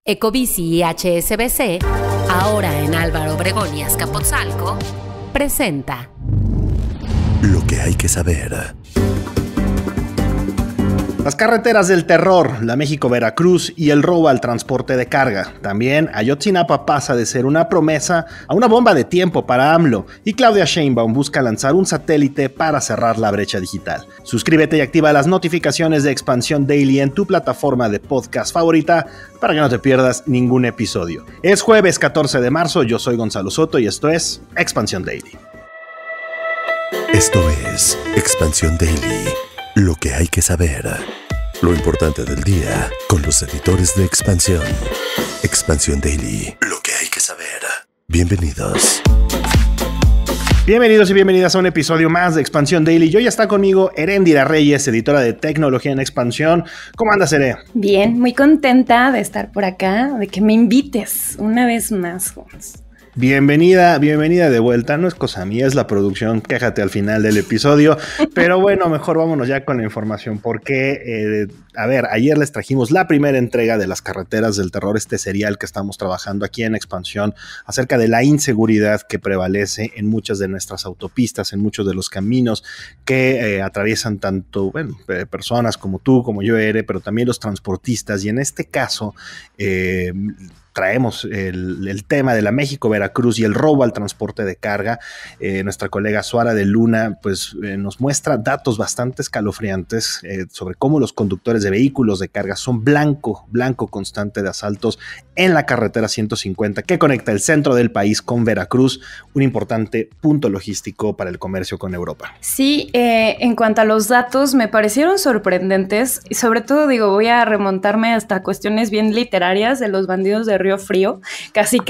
Ecobici y HSBC, ahora en Álvaro Obregón y Azcapotzalco, presenta Lo que hay que saber. Las carreteras del terror, la México-Veracruz y el robo al transporte de carga. También Ayotzinapa pasa de ser una promesa a una bomba de tiempo para AMLO, y Claudia Sheinbaum busca lanzar un satélite para cerrar la brecha digital. Suscríbete y activa las notificaciones de Expansión Daily en tu plataforma de podcast favorita para que no te pierdas ningún episodio. Es jueves 14 de marzo, yo soy Gonzalo Soto y esto es Expansión Daily. Esto es Expansión Daily. Lo que hay que saber. Lo importante del día con los editores de Expansión. Expansión Daily. Lo que hay que saber. Bienvenidos. Bienvenidos y bienvenidas a un episodio más de Expansión Daily. Y hoy está conmigo Eréndira Reyes, editora de Tecnología en Expansión. ¿Cómo andas, Ere? Bien, muy contenta de estar por acá, de que me invites una vez más, Gonz. Bienvenida de vuelta. No es cosa mía, es la producción. Quéjate al final del episodio. Pero bueno, mejor vámonos ya con la información. Porque, ayer les trajimos la primera entrega de Las Carreteras del Terror, este serial que estamos trabajando aquí en Expansión, acerca de la inseguridad que prevalece en muchas de nuestras autopistas, en muchos de los caminos que atraviesan tanto, personas como tú, como yo, Ere, pero también los transportistas. Y en este caso, traemos el tema de la México-Veracruz y el robo al transporte de carga. Nuestra colega Suara de Luna nos muestra datos bastante escalofriantes sobre cómo los conductores de vehículos de carga son blanco constante de asaltos en la carretera 150 que conecta el centro del país con Veracruz, un importante punto logístico para el comercio con Europa. Sí, en cuanto a los datos me parecieron sorprendentes y sobre todo voy a remontarme hasta cuestiones bien literarias de los bandidos de Río Frío, casi.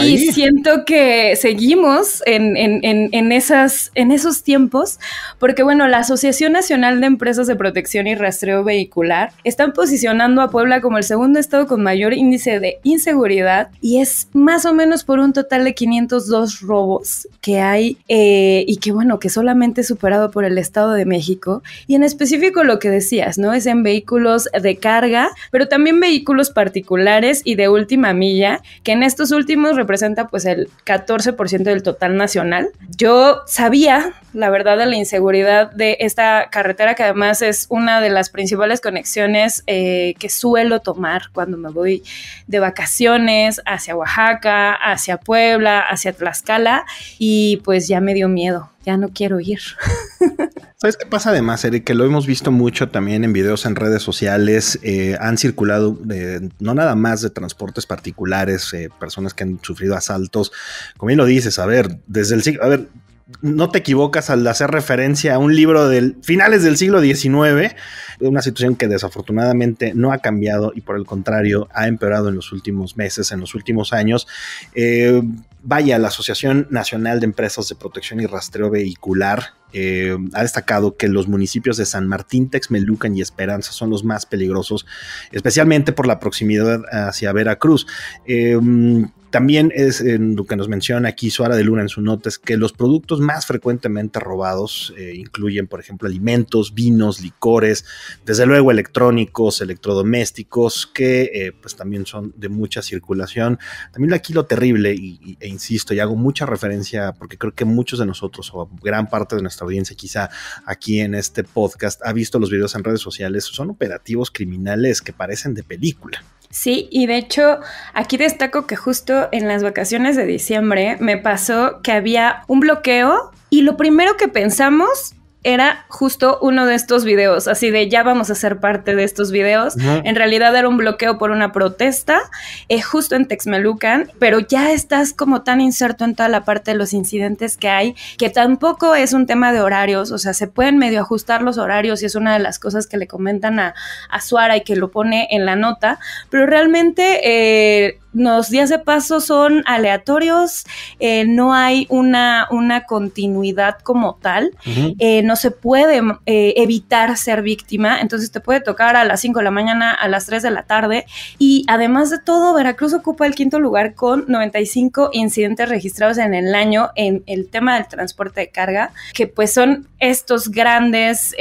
Y siento que seguimos en esos tiempos, porque la Asociación Nacional de Empresas de Protección y Rastreo Vehicular están posicionando a Puebla como el segundo estado con mayor índice de inseguridad, y es más o menos por un total de 502 robos que hay, y que solamente es superado por el Estado de México. Y en específico lo que decías, ¿no? Es en vehículos de carga, pero también vehículos particulares y de última milla, que en estos últimos representa el 14% del total nacional. Yo sabía, la verdad, de la inseguridad de esta carretera, que además es una de las principales conexiones que suelo tomar cuando me voy de vacaciones hacia Oaxaca, hacia Puebla, hacia Tlaxcala, y ya me dio miedo. Ya no quiero ir. ¿Sabes qué pasa además, Eric? Que lo hemos visto mucho también en videos en redes sociales. Han circulado no nada más de transportes particulares, personas que han sufrido asaltos. Como bien lo dices, desde el siglo... No te equivocas al hacer referencia a un libro del finales del siglo XIX, una situación que desafortunadamente no ha cambiado y por el contrario ha empeorado en los últimos meses, en los últimos años. La Asociación Nacional de Empresas de Protección y Rastreo Vehicular ha destacado que los municipios de San Martín, Texmelucan y Esperanza son los más peligrosos, especialmente por la proximidad hacia Veracruz. También es lo que nos menciona aquí Suara de Luna en su nota, es que los productos más frecuentemente robados incluyen, por ejemplo, alimentos, vinos, licores, desde luego electrónicos, electrodomésticos, que también son de mucha circulación. También aquí lo terrible, e insisto, y hago mucha referencia porque creo que muchos de nosotros, o gran parte de nuestra audiencia quizá aquí en este podcast, ha visto los videos en redes sociales. Son operativos criminales que parecen de película. Sí, y de hecho aquí destaco que justo en las vacaciones de diciembre me pasó que había un bloqueo y lo primero que pensamos era justo uno de estos videos, así de ya vamos a ser parte de estos videos. Uh-huh. En realidad era un bloqueo por una protesta, justo en Texmelucan, pero ya estás como tan inserto en toda la parte de los incidentes que hay, que tampoco es un tema de horarios, o sea, se pueden medio ajustar los horarios y es una de las cosas que le comentan a Suara y que lo pone en la nota, pero realmente los días de paso son aleatorios, no hay una continuidad como tal, no se puede evitar ser víctima, entonces te puede tocar a las 5 de la mañana, a las 3 de la tarde, y además de todo, Veracruz ocupa el 5º lugar con 95 incidentes registrados en el año en el tema del transporte de carga, que pues son estos grandes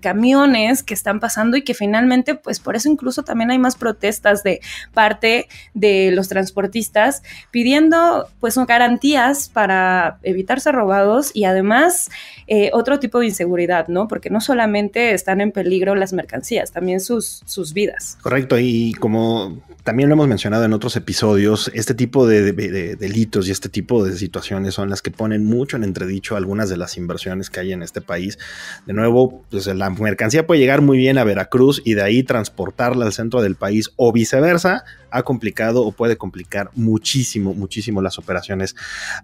camiones que están pasando y que finalmente, pues por eso incluso también hay más protestas de parte de los transportistas pidiendo pues garantías para evitar ser robados y además otro tipo de inseguridad, ¿no? Porque no solamente están en peligro las mercancías, también sus vidas. Correcto, y como también lo hemos mencionado en otros episodios, este tipo de delitos y este tipo de situaciones son las que ponen mucho en entredicho algunas de las inversiones que hay en este país. De nuevo, pues la mercancía puede llegar muy bien a Veracruz y de ahí transportarla al centro del país o viceversa, ha complicado o puede complicar muchísimo las operaciones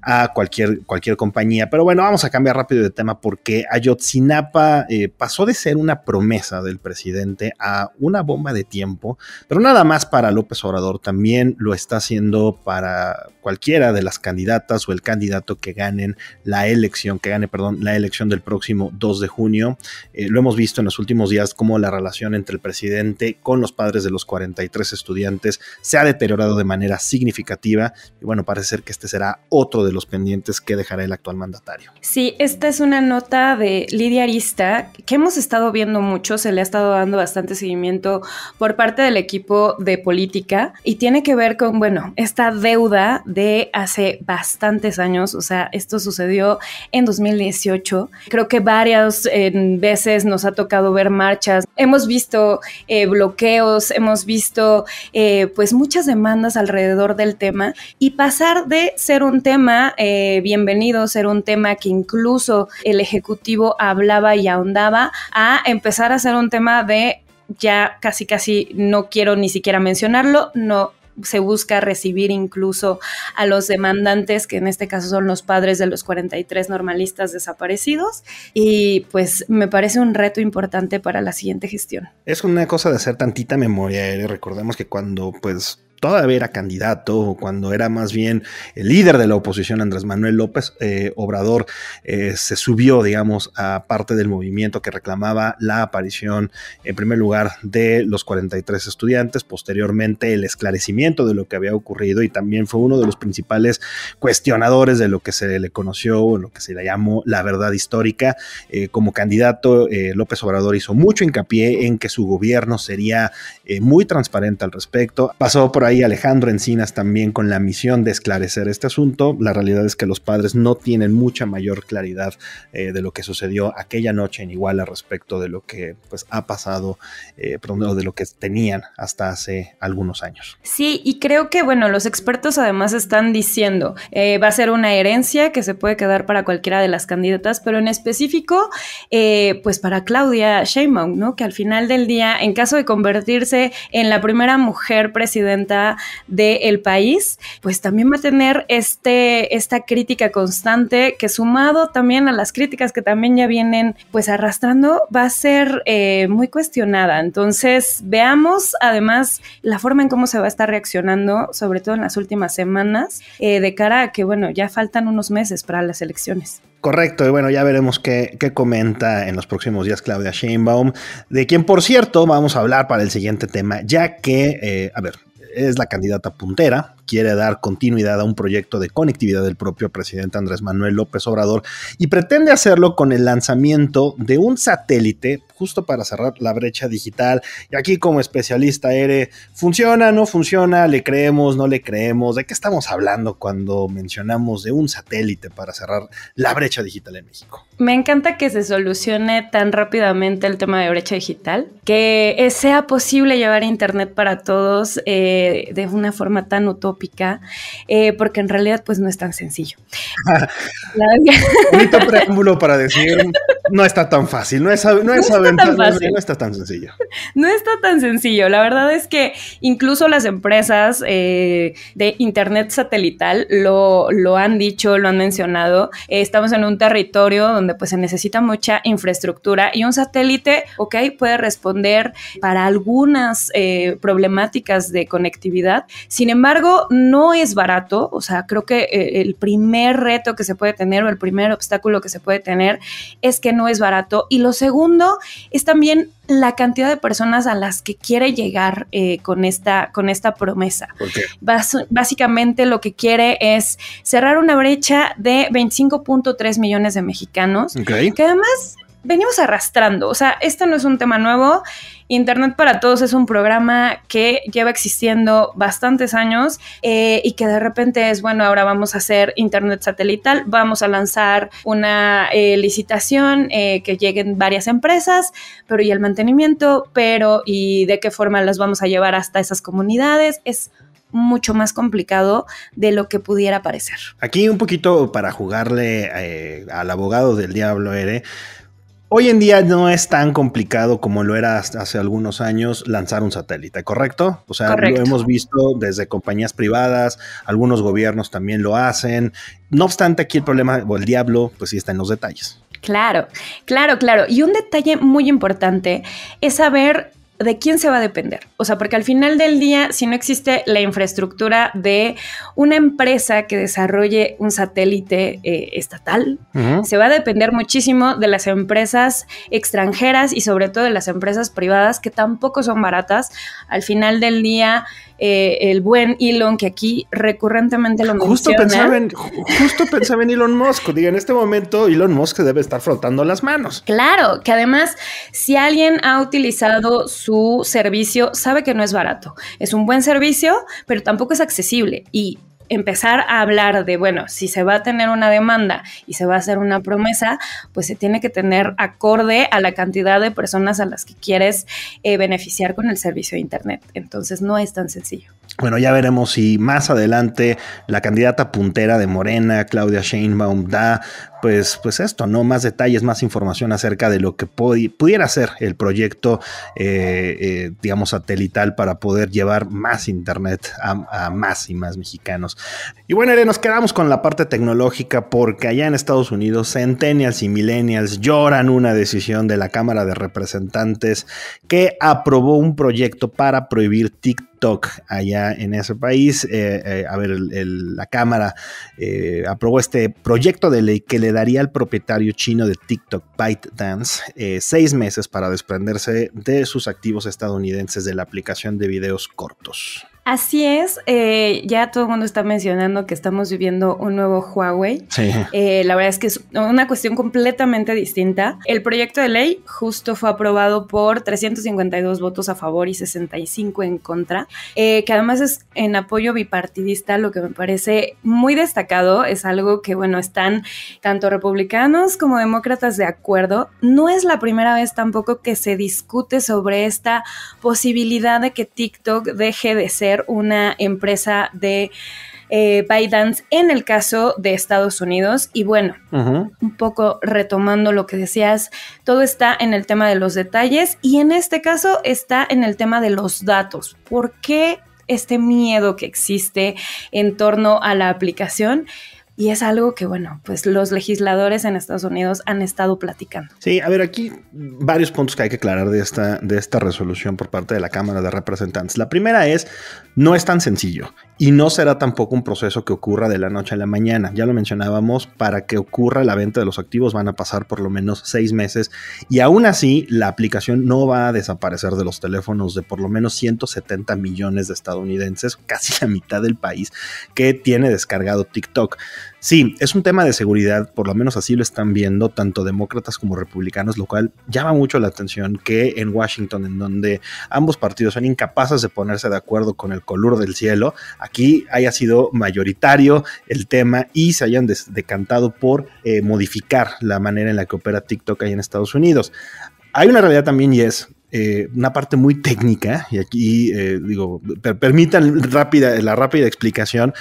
a cualquier compañía. Pero bueno, vamos a cambiar rápido de tema porque Ayotzinapa pasó de ser una promesa del presidente a una bomba de tiempo, pero nada más para López Obrador, también lo está haciendo para cualquiera de las candidatas o el candidato que gane la elección del próximo 2 de junio. Lo hemos visto en los últimos días cómo la relación entre el presidente con los padres de los 43 estudiantes se ha deteriorado de manera significativa y bueno, parece ser que este será otro de los pendientes que dejará el actual mandatario. Sí, esta es una nota de Lidia Arista que hemos estado viendo mucho, se le ha estado dando bastante seguimiento por parte del equipo de política y tiene que ver con, bueno, esta deuda de hace bastantes años, o sea, esto sucedió en 2018, creo que varias veces nos ha tocado ver marchas, hemos visto bloqueos, hemos visto pues muchas demandas alrededor del tema y pasar de ser un tema bienvenido, ser un tema que incluso el Ejecutivo hablaba y ahondaba, a empezar a ser un tema de ya casi no quiero ni siquiera mencionarlo, no se busca recibir incluso a los demandantes, que en este caso son los padres de los 43 normalistas desaparecidos, y pues me parece un reto importante para la siguiente gestión. Es una cosa de hacer tantita memoria, recordemos que cuando pues todavía era candidato, o cuando era más bien el líder de la oposición, Andrés Manuel López Obrador, se subió, digamos, a parte del movimiento que reclamaba la aparición, en primer lugar, de los 43 estudiantes, posteriormente el esclarecimiento de lo que había ocurrido, y también fue uno de los principales cuestionadores de lo que se le conoció, o lo que se le llamó la verdad histórica. Como candidato, López Obrador hizo mucho hincapié en que su gobierno sería muy transparente al respecto. Pasó por ahí Alejandro Encinas también con la misión de esclarecer este asunto. La realidad es que los padres no tienen mucha mayor claridad de lo que sucedió aquella noche en Iguala respecto de lo que pues ha pasado, de lo que tenían hasta hace algunos años. Sí, y creo que bueno, los expertos además están diciendo va a ser una herencia que se puede quedar para cualquiera de las candidatas, pero en específico pues para Claudia Sheinbaum, ¿no? Que al final del día, en caso de convertirse en la primera mujer presidenta del país, pues también va a tener esta crítica constante que, sumado también a las críticas que también ya vienen pues arrastrando, va a ser muy cuestionada. Entonces veamos además la forma en cómo se va a estar reaccionando, sobre todo en las últimas semanas, de cara a que bueno, ya faltan unos meses para las elecciones. Correcto, y bueno, ya veremos qué comenta en los próximos días Claudia Sheinbaum, de quien por cierto vamos a hablar para el siguiente tema, ya que, es la candidata puntera, quiere dar continuidad a un proyecto de conectividad del propio presidente Andrés Manuel López Obrador y pretende hacerlo con el lanzamiento de un satélite justo para cerrar la brecha digital. Y aquí como especialista, ¿funciona, no funciona? ¿Le creemos, no le creemos? ¿De qué estamos hablando cuando mencionamos de un satélite para cerrar la brecha digital en México? Me encanta que se solucione tan rápidamente el tema de brecha digital, que sea posible llevar internet para todos de una forma tan utópica utópica, porque en realidad pues no es tan sencillo. Bonito preámbulo para decir, no está tan fácil, no está tan sencillo. No está tan sencillo. La verdad es que incluso las empresas de internet satelital lo han dicho, lo han mencionado. Estamos en un territorio donde pues se necesita mucha infraestructura y un satélite, ok, puede responder para algunas problemáticas de conectividad. Sin embargo, no es barato. O sea, creo que el primer reto que se puede tener o el primer obstáculo que se puede tener es que no es barato. Y lo segundo es también la cantidad de personas a las que quiere llegar con esta promesa. ¿Por qué? Básicamente lo que quiere es cerrar una brecha de 25.3 millones de mexicanos, que además venimos arrastrando. O sea, esto no es un tema nuevo. Internet para Todos es un programa que lleva existiendo bastantes años y que de repente es, bueno, ahora vamos a hacer internet satelital, vamos a lanzar una licitación que lleguen varias empresas, pero ¿y el mantenimiento? ¿Y de qué forma las vamos a llevar hasta esas comunidades? Es mucho más complicado de lo que pudiera parecer. Aquí un poquito para jugarle al abogado del diablo, hoy en día no es tan complicado como lo era hace algunos años lanzar un satélite, ¿correcto? O sea, correcto. Lo hemos visto desde compañías privadas, algunos gobiernos también lo hacen. No obstante, aquí el problema o el diablo, pues sí está en los detalles. Claro. Y un detalle muy importante es saber de quién se va a depender. O sea, porque al final del día, si no existe la infraestructura de una empresa que desarrolle un satélite estatal, se va a depender muchísimo de las empresas extranjeras y sobre todo de las empresas privadas, que tampoco son baratas. Al final del día, el buen Elon, que aquí recurrentemente lo menciona. Justo pensaba en Elon Musk. Diga, en este momento Elon Musk debe estar frotando las manos. Claro, que además, si alguien ha utilizado su servicio, sabe que no es barato. Es un buen servicio, pero tampoco es accesible. Y empezar a hablar de, bueno, si se va a tener una demanda y se va a hacer una promesa, pues se tiene que tener acorde a la cantidad de personas a las que quieres beneficiar con el servicio de internet. Entonces no es tan sencillo. Bueno, ya veremos si más adelante la candidata puntera de Morena, Claudia Sheinbaum, da pues esto, ¿no? Más detalles, más información acerca de lo que pudiera ser el proyecto, digamos, satelital para poder llevar más internet a más y más mexicanos. Y bueno, nos quedamos con la parte tecnológica porque allá en Estados Unidos, centennials y millennials lloran una decisión de la Cámara de Representantes que aprobó un proyecto para prohibir TikTok allá en ese país. La Cámara aprobó este proyecto de ley que le daría al propietario chino de TikTok, ByteDance, 6 meses para desprenderse de sus activos estadounidenses de la aplicación de videos cortos. Así es, ya todo el mundo está mencionando que estamos viviendo un nuevo Huawei. Sí. La verdad es que es una cuestión completamente distinta. El proyecto de ley justo fue aprobado por 352 votos a favor y 65 en contra, que además es en apoyo bipartidista, lo que me parece muy destacado. Es algo que, bueno, están tanto republicanos como demócratas de acuerdo. No es la primera vez tampoco que se discute sobre esta posibilidad de que TikTok deje de ser una empresa de ByteDance en el caso de Estados Unidos. Y bueno, un poco retomando lo que decías, todo está en el tema de los detalles y en este caso está en el tema de los datos. ¿Por qué este miedo que existe en torno a la aplicación? Y es algo que, bueno, pues los legisladores en Estados Unidos han estado platicando. Sí, a ver, aquí varios puntos que hay que aclarar de esta resolución por parte de la Cámara de Representantes. La primera es, no es tan sencillo y no será tampoco un proceso que ocurra de la noche a la mañana. Ya lo mencionábamos, para que ocurra la venta de los activos van a pasar por lo menos 6 meses y aún así la aplicación no va a desaparecer de los teléfonos de por lo menos 170 millones de estadounidenses, casi la mitad del país que tiene descargado TikTok. Sí, es un tema de seguridad, por lo menos así lo están viendo tanto demócratas como republicanos, lo cual llama mucho la atención que en Washington, en donde ambos partidos son incapaces de ponerse de acuerdo con el color del cielo, aquí haya sido mayoritario el tema y se hayan decantado por modificar la manera en la que opera TikTok ahí en Estados Unidos. Hay una realidad también y es, una parte muy técnica, y aquí permitan la rápida explicación.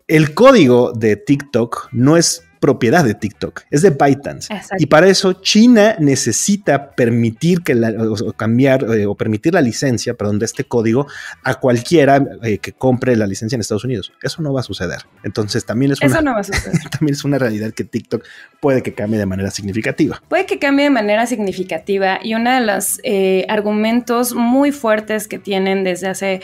El código de TikTok no es propiedad de TikTok, es de ByteDance. Exacto. Y para eso China necesita permitir permitir la licencia, de este código a cualquiera que compre la licencia en Estados Unidos. Eso no va a suceder. Entonces también es también es una realidad que TikTok puede que cambie de manera significativa. Puede que cambie de manera significativa, y uno de los argumentos muy fuertes que tienen desde hace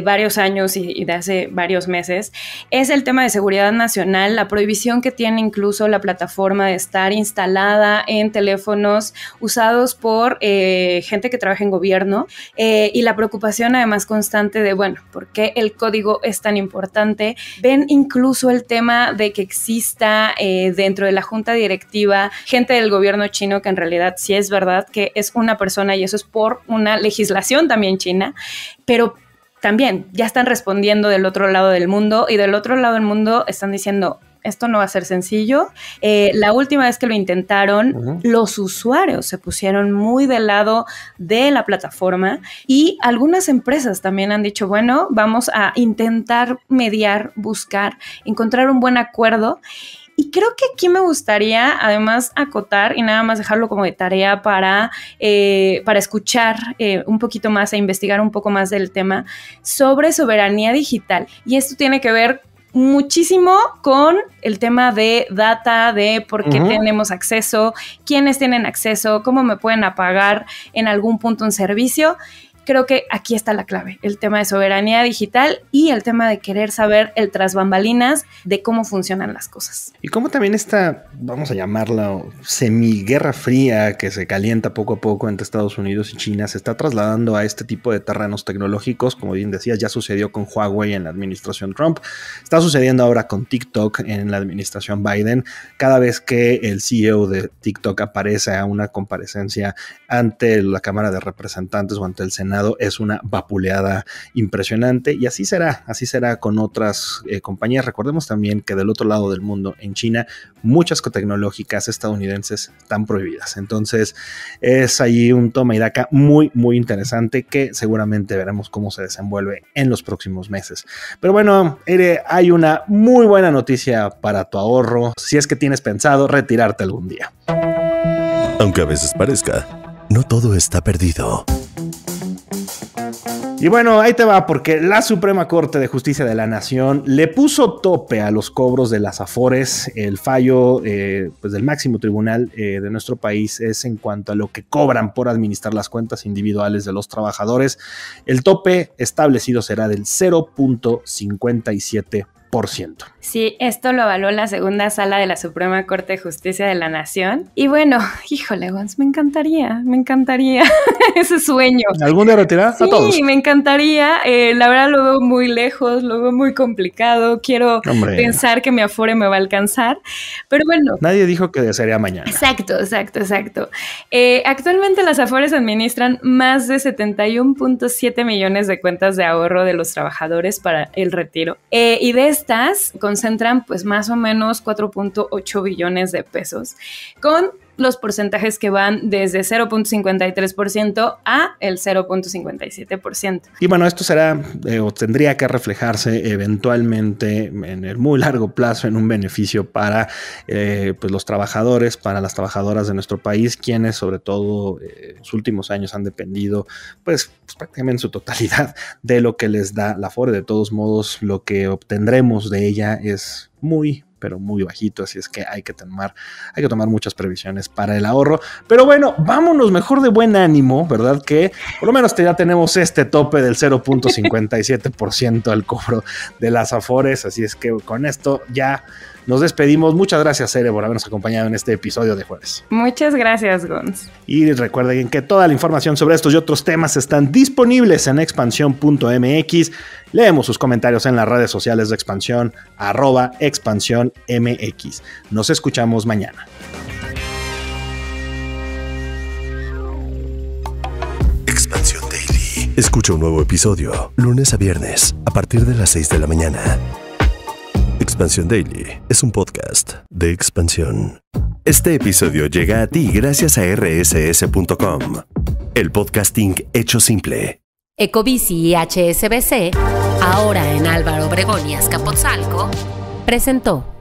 varios años y de hace varios meses es el tema de seguridad nacional, la prohibición que tiene incluso la plataforma de estar instalada en teléfonos usados por gente que trabaja en gobierno, y la preocupación además constante de, ¿por qué el código es tan importante? Ven incluso el tema de que exista dentro de la junta directiva gente del gobierno chino, que en realidad sí es verdad que es una persona, y eso es por una legislación también china, pero también ya están respondiendo del otro lado del mundo, y del otro lado del mundo están diciendo: esto no va a ser sencillo. La última vez que lo intentaron, los usuarios se pusieron muy del lado de la plataforma, y algunas empresas también han dicho, vamos a intentar mediar, buscar, encontrar un buen acuerdo. Y creo que aquí me gustaría además acotar y nada más dejarlo como de tarea para escuchar un poquito más e investigar un poco más del tema sobre soberanía digital. Y esto tiene que ver muchísimo con el tema de data, de por qué tenemos acceso, quiénes tienen acceso, cómo me pueden apagar en algún punto un servicio. Creo que aquí está la clave, el tema de soberanía digital y el tema de querer saber el tras bambalinas de cómo funcionan las cosas. Y cómo también esta, vamos a llamarla, semiguerra fría que se calienta poco a poco entre Estados Unidos y China se está trasladando a este tipo de terrenos tecnológicos. Como bien decías, ya sucedió con Huawei en la administración Trump, está sucediendo ahora con TikTok en la administración Biden. Cada vez que el CEO de TikTok aparece a una comparecencia ante la Cámara de Representantes o ante el Senado, es una vapuleada impresionante, y así será con otras compañías. Recordemos también que del otro lado del mundo, en China, muchas tecnológicas estadounidenses están prohibidas. Entonces es ahí un toma y daca muy, muy interesante que seguramente veremos cómo se desenvuelve en los próximos meses. Pero bueno, hay una muy buena noticia para tu ahorro si es que tienes pensado retirarte algún día. Aunque a veces parezca, no todo está perdido. Y bueno, ahí te va, porque la Suprema Corte de Justicia de la Nación le puso tope a los cobros de las Afores. El fallo del máximo tribunal de nuestro país es en cuanto a lo que cobran por administrar las cuentas individuales de los trabajadores. El tope establecido será del 0.57%. Sí, esto lo avaló la segunda sala de la Suprema Corte de Justicia de la Nación. Y bueno, híjole, Gonz, me encantaría ese sueño. ¿Algún día retirar? Sí, a todos. Sí, me encantaría. La verdad lo veo muy lejos, lo veo muy complicado. Quiero pensar que mi Afore me va a alcanzar. Pero bueno. Nadie dijo que sería mañana. Exacto. Actualmente las Afores administran más de 71.7 millones de cuentas de ahorro de los trabajadores para el retiro. Y de estas concentran pues más o menos 4.8 billones de pesos, con los porcentajes que van desde 0.53% a el 0.57%. Y bueno, esto será o tendría que reflejarse eventualmente en el muy largo plazo en un beneficio para pues los trabajadores, para las trabajadoras de nuestro país, quienes sobre todo en los últimos años han dependido pues prácticamente en su totalidad de lo que les da la Afore. De todos modos, lo que obtendremos de ella es pero muy bajito, así es que hay que tomar muchas previsiones para el ahorro. Pero bueno, vámonos mejor de buen ánimo, ¿verdad? Que por lo menos ya tenemos este tope del 0.57% al cobro de las Afores, así es que con esto ya nos despedimos. Muchas gracias, Ere, por habernos acompañado en este episodio de jueves. Muchas gracias, Gonz. Y recuerden que toda la información sobre estos y otros temas están disponibles en expansión.mx. Leemos sus comentarios en las redes sociales de Expansión, @expansiónmx. Nos escuchamos mañana. Expansión Daily. Escucha un nuevo episodio lunes a viernes a partir de las 6 de la mañana. Expansión Daily es un podcast de Expansión. Este episodio llega a ti gracias a rss.com. El podcasting hecho simple. Ecobici y HSBC, ahora en Álvaro Obregón y Azcapotzalco, presentó.